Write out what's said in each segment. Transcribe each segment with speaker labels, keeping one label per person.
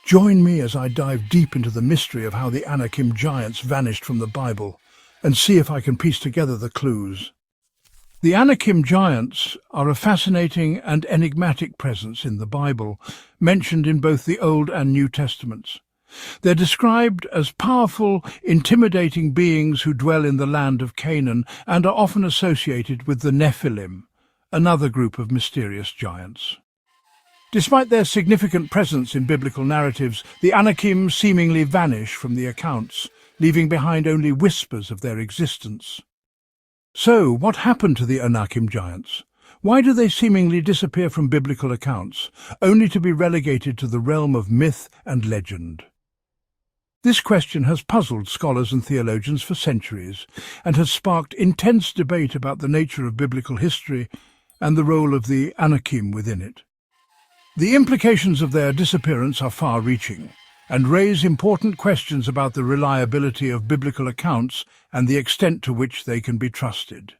Speaker 1: Join me as I dive deep into the mystery of how the Anakim Giants vanished from the Bible and see if I can piece together the clues. The Anakim Giants are a fascinating and enigmatic presence in the Bible, mentioned in both the Old and New Testaments. They're described as powerful, intimidating beings who dwell in the land of Canaan and are often associated with the Nephilim, another group of mysterious giants. Despite their significant presence in biblical narratives, the Anakim seemingly vanish from the accounts, leaving behind only whispers of their existence. So, what happened to the Anakim Giants? Why do they seemingly disappear from biblical accounts, only to be relegated to the realm of myth and legend? This question has puzzled scholars and theologians for centuries, and has sparked intense debate about the nature of biblical history and the role of the Anakim within it. The implications of their disappearance are far-reaching, and raise important questions about the reliability of biblical accounts and the extent to which they can be trusted.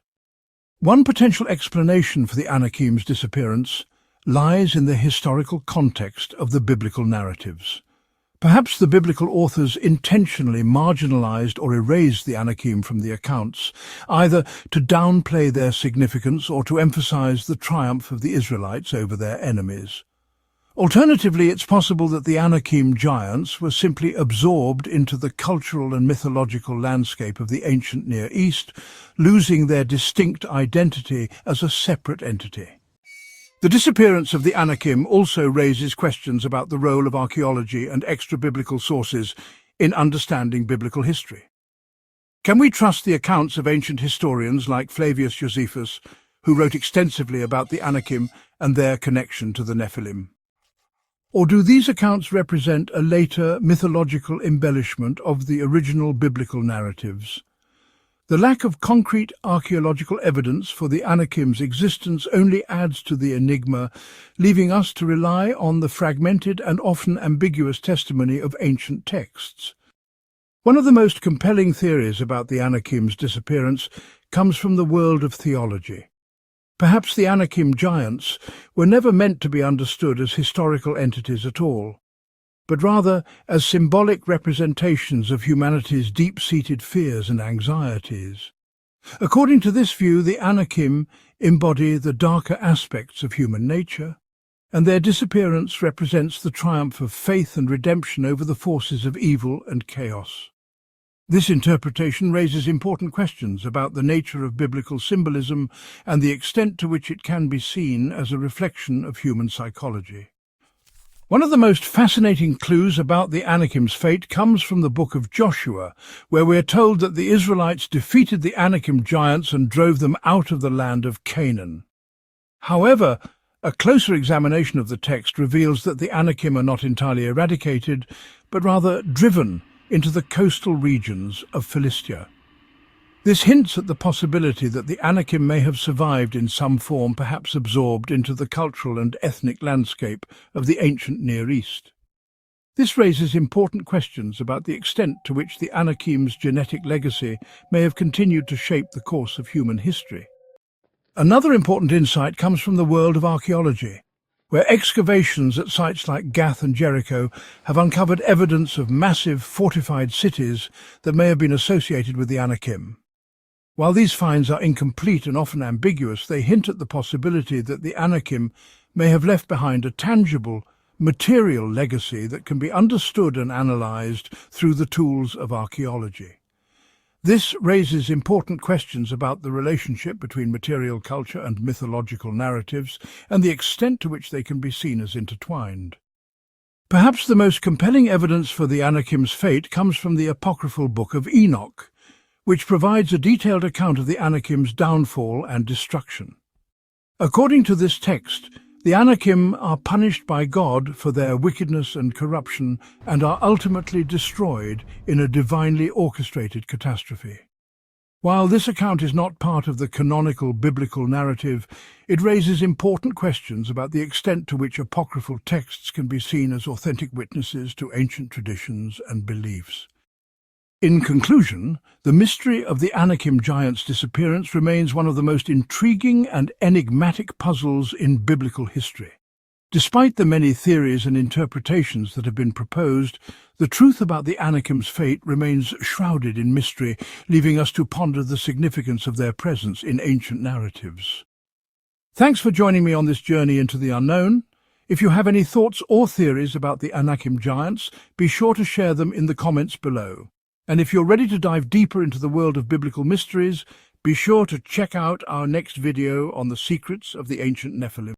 Speaker 1: One potential explanation for the Anakim's disappearance lies in the historical context of the biblical narratives. Perhaps the biblical authors intentionally marginalized or erased the Anakim from the accounts, either to downplay their significance or to emphasize the triumph of the Israelites over their enemies. Alternatively, it's possible that the Anakim Giants were simply absorbed into the cultural and mythological landscape of the ancient Near East, losing their distinct identity as a separate entity. The disappearance of the Anakim also raises questions about the role of archaeology and extrabiblical sources in understanding biblical history. Can we trust the accounts of ancient historians like Flavius Josephus, who wrote extensively about the Anakim and their connection to the Nephilim? Or do these accounts represent a later mythological embellishment of the original biblical narratives? The lack of concrete archaeological evidence for the Anakim's existence only adds to the enigma, leaving us to rely on the fragmented and often ambiguous testimony of ancient texts. One of the most compelling theories about the Anakim's disappearance comes from the world of theology. Perhaps the Anakim Giants were never meant to be understood as historical entities at all, but rather as symbolic representations of humanity's deep-seated fears and anxieties. According to this view, the Anakim embody the darker aspects of human nature, and their disappearance represents the triumph of faith and redemption over the forces of evil and chaos. This interpretation raises important questions about the nature of biblical symbolism and the extent to which it can be seen as a reflection of human psychology. One of the most fascinating clues about the Anakim's fate comes from the book of Joshua, where we are told that the Israelites defeated the Anakim giants and drove them out of the land of Canaan. However, a closer examination of the text reveals that the Anakim are not entirely eradicated, but rather driven into the coastal regions of Philistia. This hints at the possibility that the Anakim may have survived in some form, perhaps absorbed into the cultural and ethnic landscape of the ancient Near East. This raises important questions about the extent to which the Anakim's genetic legacy may have continued to shape the course of human history. Another important insight comes from the world of archaeology, where excavations at sites like Gath and Jericho have uncovered evidence of massive fortified cities that may have been associated with the Anakim. While these finds are incomplete and often ambiguous, they hint at the possibility that the Anakim may have left behind a tangible, material legacy that can be understood and analysed through the tools of archaeology. This raises important questions about the relationship between material culture and mythological narratives and the extent to which they can be seen as intertwined. Perhaps the most compelling evidence for the Anakim's fate comes from the Apocryphal book of Enoch, which provides a detailed account of the Anakim's downfall and destruction. According to this text, the Anakim are punished by God for their wickedness and corruption and are ultimately destroyed in a divinely orchestrated catastrophe. While this account is not part of the canonical biblical narrative, it raises important questions about the extent to which apocryphal texts can be seen as authentic witnesses to ancient traditions and beliefs. In conclusion, the mystery of the Anakim Giants' disappearance remains one of the most intriguing and enigmatic puzzles in biblical history. Despite the many theories and interpretations that have been proposed, the truth about the Anakim's fate remains shrouded in mystery, leaving us to ponder the significance of their presence in ancient narratives. Thanks for joining me on this journey into the unknown. If you have any thoughts or theories about the Anakim Giants, be sure to share them in the comments below. And if you're ready to dive deeper into the world of biblical mysteries, be sure to check out our next video on the secrets of the ancient Nephilim.